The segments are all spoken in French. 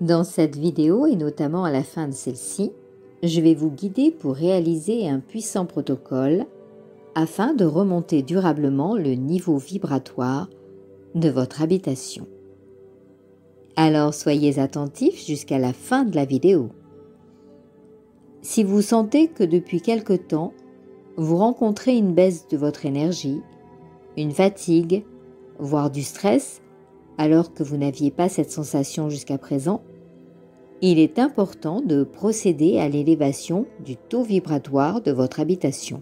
Dans cette vidéo et notamment à la fin de celle-ci, je vais vous guider pour réaliser un puissant protocole afin de remonter durablement le niveau vibratoire de votre habitation. Alors soyez attentifs jusqu'à la fin de la vidéo. Si vous sentez que depuis quelque temps, vous rencontrez une baisse de votre énergie, une fatigue, voire du stress, alors que vous n'aviez pas cette sensation jusqu'à présent, il est important de procéder à l'élévation du taux vibratoire de votre habitation.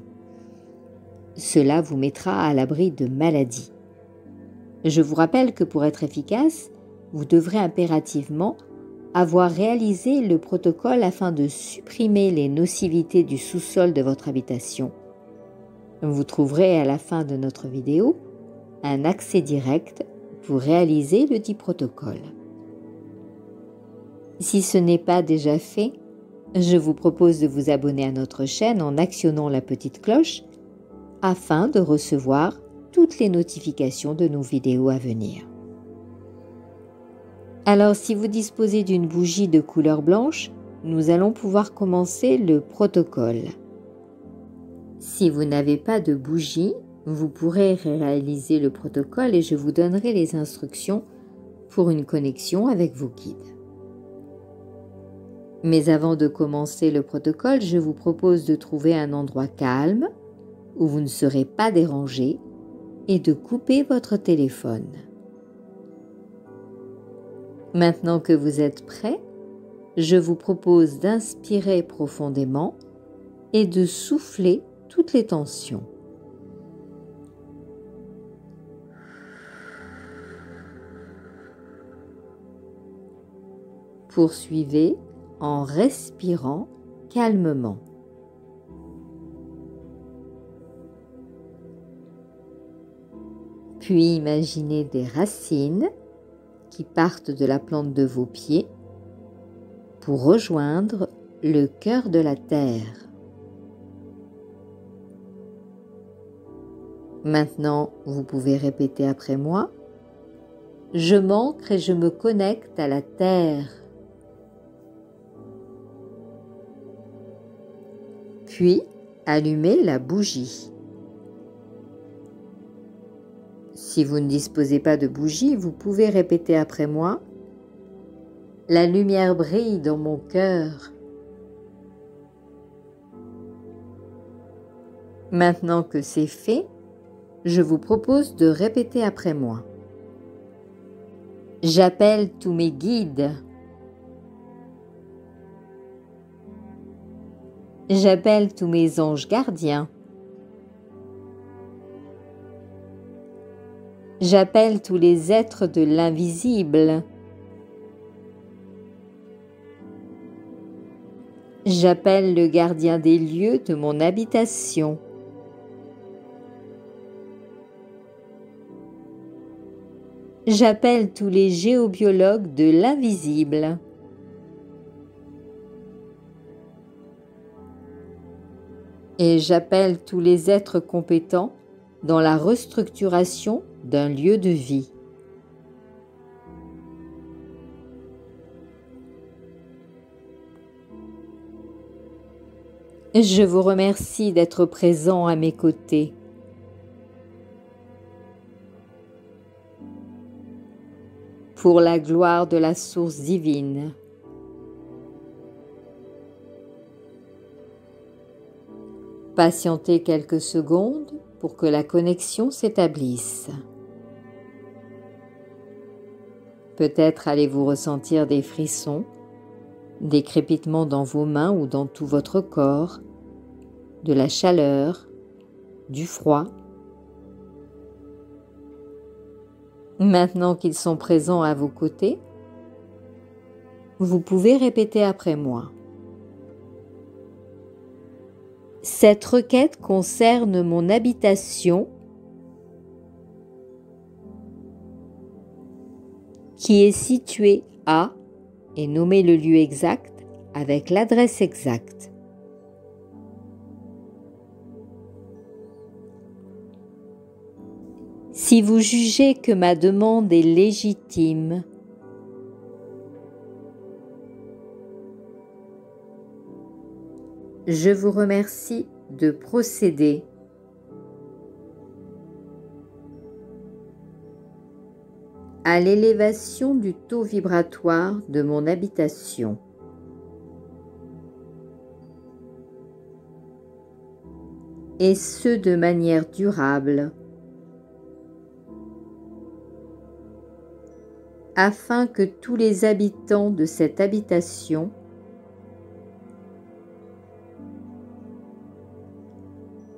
Cela vous mettra à l'abri de maladies. Je vous rappelle que pour être efficace, vous devrez impérativement avoir réalisé le protocole afin de supprimer les nocivités du sous-sol de votre habitation. Vous trouverez à la fin de notre vidéo un accès direct pour réaliser le dit protocole. Si ce n'est pas déjà fait, je vous propose de vous abonner à notre chaîne en actionnant la petite cloche afin de recevoir toutes les notifications de nos vidéos à venir. Alors si vous disposez d'une bougie de couleur blanche, nous allons pouvoir commencer le protocole. Si vous n'avez pas de bougie, vous pourrez réaliser le protocole et je vous donnerai les instructions pour une connexion avec vos guides. Mais avant de commencer le protocole, je vous propose de trouver un endroit calme où vous ne serez pas dérangé et de couper votre téléphone. Maintenant que vous êtes prêt, je vous propose d'inspirer profondément et de souffler toutes les tensions. Poursuivez en respirant calmement. Puis imaginez des racines qui partent de la plante de vos pieds pour rejoindre le cœur de la terre. Maintenant, vous pouvez répéter après moi. Je m'ancre et je me connecte à la terre. Puis, allumez la bougie. Si vous ne disposez pas de bougie, vous pouvez répéter après moi. La lumière brille dans mon cœur. Maintenant que c'est fait, je vous propose de répéter après moi. J'appelle tous mes guides. J'appelle tous mes anges gardiens. J'appelle tous les êtres de l'invisible. J'appelle le gardien des lieux de mon habitation. J'appelle tous les géobiologues de l'invisible. Et j'appelle tous les êtres compétents dans la restructuration d'un lieu de vie. Je vous remercie d'être présent à mes côtés. Pour la gloire de la source divine. Patientez quelques secondes pour que la connexion s'établisse. Peut-être allez-vous ressentir des frissons, des crépitements dans vos mains ou dans tout votre corps, de la chaleur, du froid. Maintenant qu'ils sont présents à vos côtés, vous pouvez répéter après moi. Cette requête concerne mon habitation qui est située à, et nommez le lieu exact avec l'adresse exacte. Si vous jugez que ma demande est légitime, Je vous remercie de procéder à l'élévation du taux vibratoire de mon habitation. Et ce de manière durable, afin que tous les habitants de cette habitation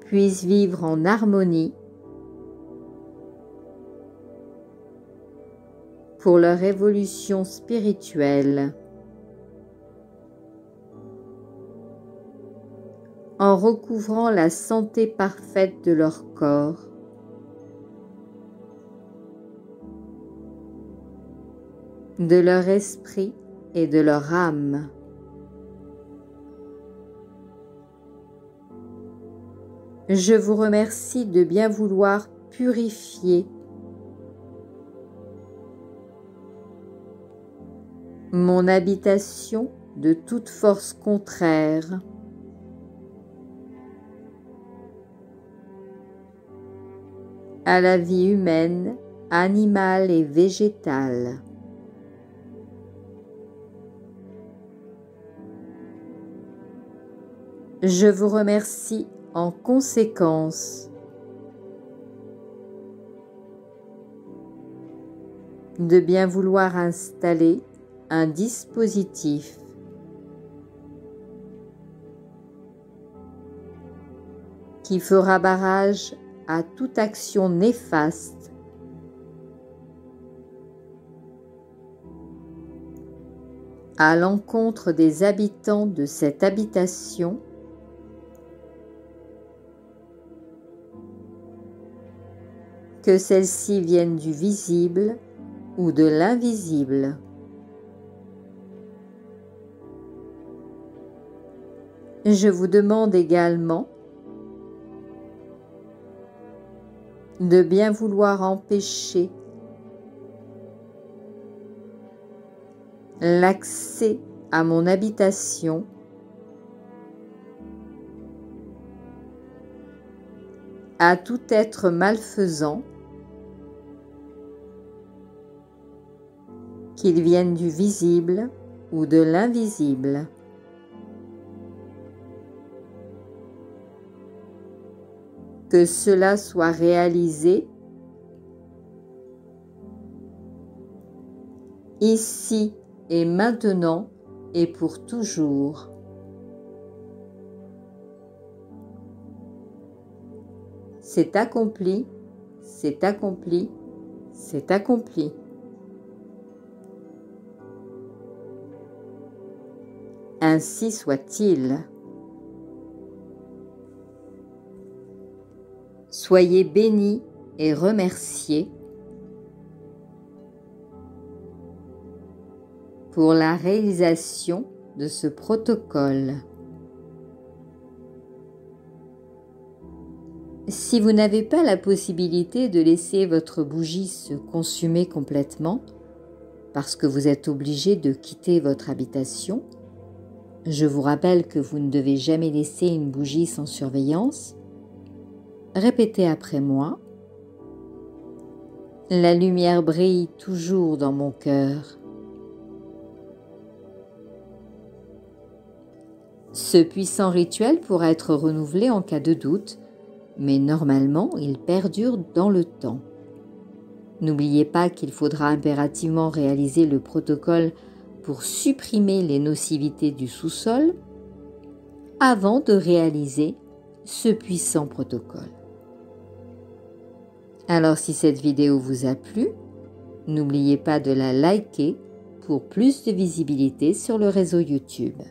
puissent vivre en harmonie pour leur évolution spirituelle, en recouvrant la santé parfaite de leur corps, de leur esprit et de leur âme. Je vous remercie de bien vouloir purifier mon habitation de toute force contraire, à la vie humaine, animale et végétale. Je vous remercie en conséquence de bien vouloir installer un dispositif qui fera barrage à toute action néfaste à l'encontre des habitants de cette habitation, que celles-ci viennent du visible ou de l'invisible. Je vous demande également de bien vouloir empêcher l'accès à mon habitation à tout être malfaisant, qu'il vienne du visible ou de l'invisible. Que cela soit réalisé ici et maintenant et pour toujours. C'est accompli, c'est accompli, c'est accompli. Ainsi soit-il. Soyez bénis et remerciés pour la réalisation de ce protocole. Si vous n'avez pas la possibilité de laisser votre bougie se consumer complètement, parce que vous êtes obligé de quitter votre habitation, je vous rappelle que vous ne devez jamais laisser une bougie sans surveillance. Répétez après moi. La lumière brille toujours dans mon cœur. Ce puissant rituel pourra être renouvelé en cas de doute, mais normalement il perdure dans le temps. N'oubliez pas qu'il faudra impérativement réaliser le protocole pour supprimer les nocivités du sous-sol avant de réaliser ce puissant protocole. Alors si cette vidéo vous a plu, n'oubliez pas de la liker pour plus de visibilité sur le réseau YouTube.